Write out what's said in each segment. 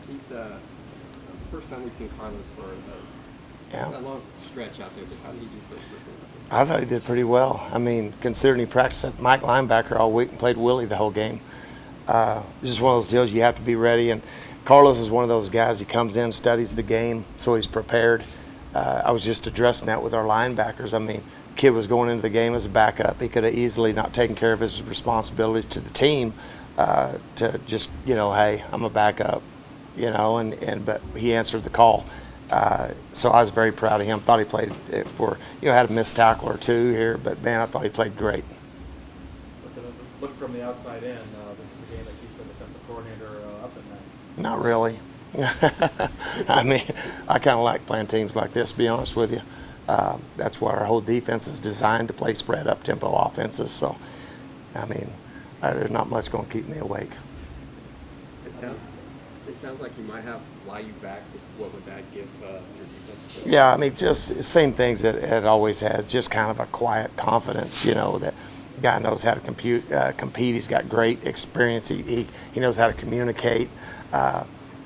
Keith, that's the first time we've seen Carlos for a long stretch out there. Just how did he do first? I thought he did pretty well. I mean, considering he practiced at Mike linebacker all week and played Willie the whole game. This is one of those deals you have to be ready. And Carlos is one of those guys. He comes in, studies the game, so he's prepared. I was just addressing that with our linebackers. I mean, kid was going into the game as a backup. He could have easily not taken care of his responsibilities to the team to just, hey, I'm a backup, but he answered the call. So I was very proud of him. Thought he played had a missed tackle or two here, but man, I thought he played great. Look from the outside in, this is a game that keeps the defensive coordinator up at night. Not really. I mean, I kind of like playing teams like this, to be honest with you. That's why our whole defense is designed to play spread up tempo offenses. So, I mean, there's not much going to keep me awake. It sounds like you might have Liu back. What would that give your defense? Yeah, I mean, just same things that it always has. Just kind of a quiet confidence, that guy knows how to compete. He's got great experience. He knows how to communicate.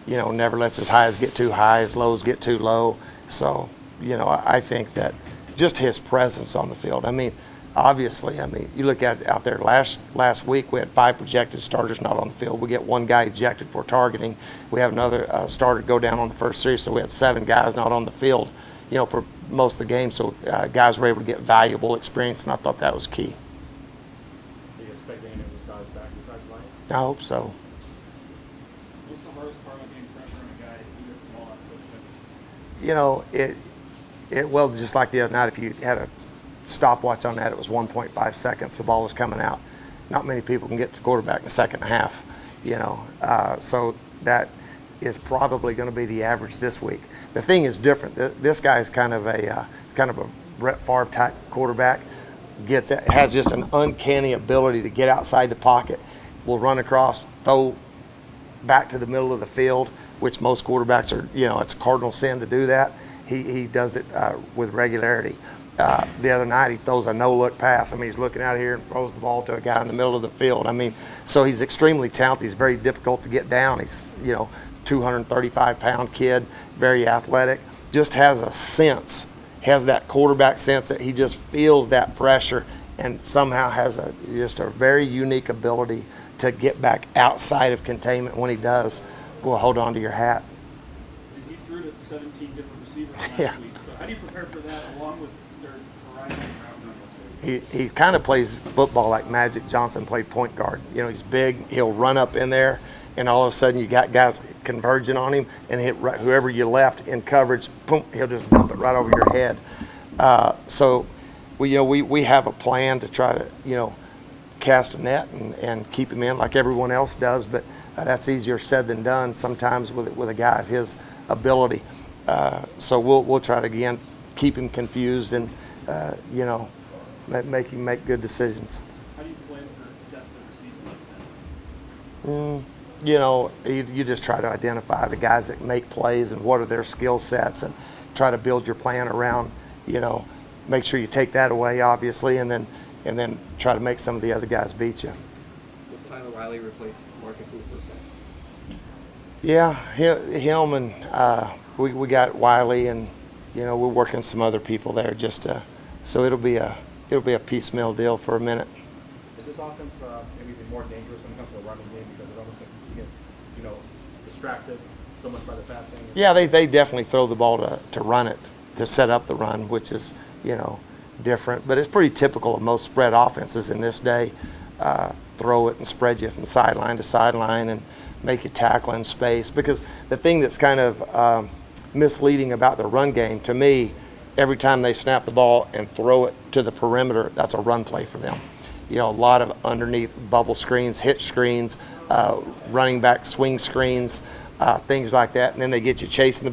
Never lets his highs get too high, his lows get too low. So, I think that just his presence on the field. I mean, obviously, you look at it out there. Last week we had 5 projected starters not on the field. We get 1 guy ejected for targeting. We have another starter go down on the first series, so we had 7 guys not on the field, for most of the game. So guys were able to get valuable experience, and I thought that was key. Do you expect any of those guys back besides Lion? I hope so. What's the hardest part of being pressure on a guy who missed the ball on such Well, just like the other night, if you had a stopwatch on that, it was 1.5 seconds. The ball was coming out. Not many people can get to the quarterback in the second half, So that is probably going to be the average this week. The thing is different. This guy is kind of a Brett Favre type quarterback. Has just an uncanny ability to get outside the pocket. Will run across, throw back to the middle of the field, which most quarterbacks are. It's a cardinal sin to do that. He does it with regularity. The other night, he throws a no-look pass. He's looking out here and throws the ball to a guy in the middle of the field. So he's extremely talented. He's very difficult to get down. He's, 235-pound kid, very athletic. Just has a sense, has that quarterback sense that he just feels that pressure and somehow has just a very unique ability to get back outside of containment. When he does, well, hold on to your hat. And he threw to 17 different receivers last week. So how do you prepare for that along with their variety of route runners? He kind of plays football like Magic Johnson played point guard. He's big. He'll run up in there, and all of a sudden you got guys converging on him, and hit whoever you left in coverage, boom, he'll just dump it right over your head. So we have a plan to try to cast a net and keep him in like everyone else does, but that's easier said than done sometimes with a guy of his ability. So we'll try to again keep him confused and make him make good decisions. How do you plan for depth of receiving like that? You just try to identify the guys that make plays and what are their skill sets, and try to build your plan around. Make sure you take that away, obviously, and then try to make some of the other guys beat you. Does Tyler Wiley replace Marcus in the first half? Yeah, him and we got Wiley, and we're working some other people there so it'll be a piecemeal deal for a minute. Is this offense maybe even more dangerous when it comes to the running game because it almost like you get distracted so much by the passing? Yeah, they definitely throw the ball to run it, to set up the run, which is different, but it's pretty typical of most spread offenses in this day. Throw it and spread you from sideline to sideline and make you tackle in space. Because the thing that's kind of misleading about the run game, to me, every time they snap the ball and throw it to the perimeter, that's a run play for them. A lot of underneath bubble screens, hitch screens, running back swing screens, things like that. And then they get you chasing the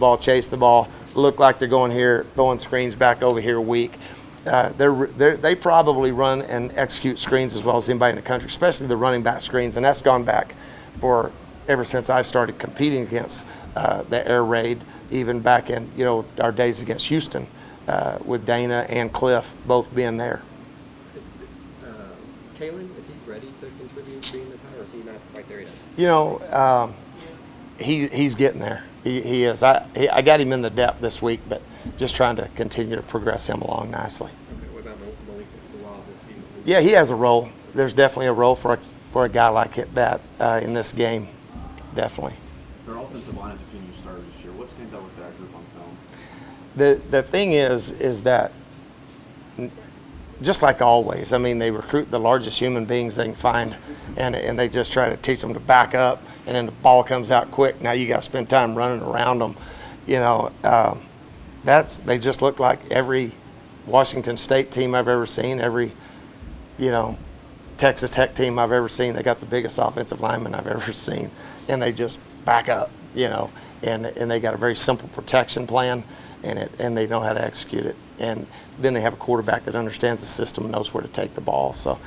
ball, look like they're going here, throwing screens back over here weak. They probably run and execute screens as well as anybody in the country, especially the running back screens. And that's gone back for ever since I've started competing against the air raid, even back in our days against Houston with Dana and Cliff both being there. Kalen, is he ready to contribute being the tight, or is he not quite there yet? he's getting there. He is. I got him in the depth this week, but just trying to continue to progress him along nicely. Okay, what about Malik Wild this season? Yeah, he has a role. There's definitely a role for a guy like that in this game, definitely. Their offensive line has a few new starters this year. What stands out with that group on film? The thing is that just like always, I mean, they recruit the largest human beings they can find, and they just try to teach them to back up, and then the ball comes out quick. Now you got to spend time running around them. You know, they just look like every Washington State team I've ever seen, every, Texas Tech team I've ever seen. They got the biggest offensive linemen I've ever seen, and they just back up, and they got a very simple protection plan, and they know how to execute it. And then they have a quarterback that understands the system and knows where to take the ball. So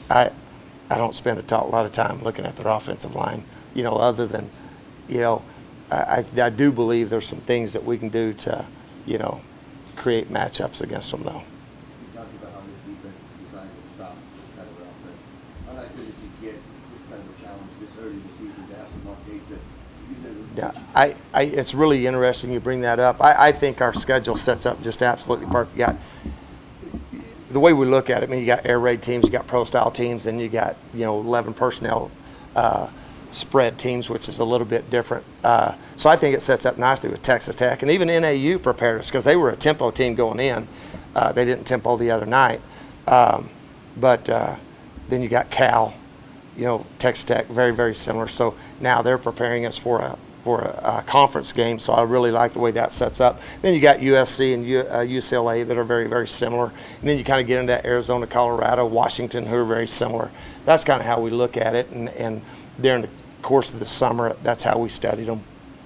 I don't spend a lot of time looking at their offensive line, other than, I do believe there's some things that we can do to, create matchups against them, though. You talked about how this defense is designed to stop this kind of offense. How nice is it to get this kind of a challenge this early in the season to have some updates that use it as a Yeah, it's really interesting you bring that up. I think our schedule sets up just absolutely perfect. The way we look at it, I mean, you got air raid teams, you got pro style teams, and you got 11 personnel spread teams, which is a little bit different. So I think it sets up nicely with Texas Tech, and even NAU prepared us because they were a tempo team going in. They didn't tempo the other night, but then you got Cal, Texas Tech, very, very similar. So now they're preparing us for a conference game. So I really like the way that sets up. Then you got USC and UCLA that are very, very similar. And then you kind of get into Arizona, Colorado, Washington, who are very similar. That's kind of how we look at it. And during the course of the summer, that's how we studied them.